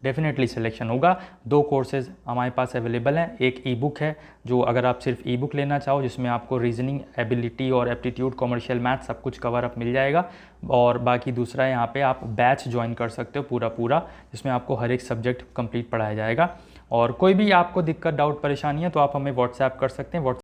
डेफिनेटली सिलेक्शन होगा। 2 कोर्सेज हमारे पास अवेलेबल हैं। एक ई बुक है, जो अगर आप सिर्फ ई बुक लेना चाहो, जिसमें आपको रीजनिंग, एबिलिटी और एप्टीट्यूड, कॉमर्शियल मैथ सब कुछ कवर अप मिल जाएगा। और बाकी दूसरा यहाँ पे आप बैच ज्वाइन कर सकते हो पूरा, जिसमें आपको हर एक सब्जेक्ट कंप्लीट पढ़ाया जाएगा। और कोई भी आपको दिक्कत, डाउट, परेशानी है तो आप हमें व्हाट्सएप कर सकते हैं।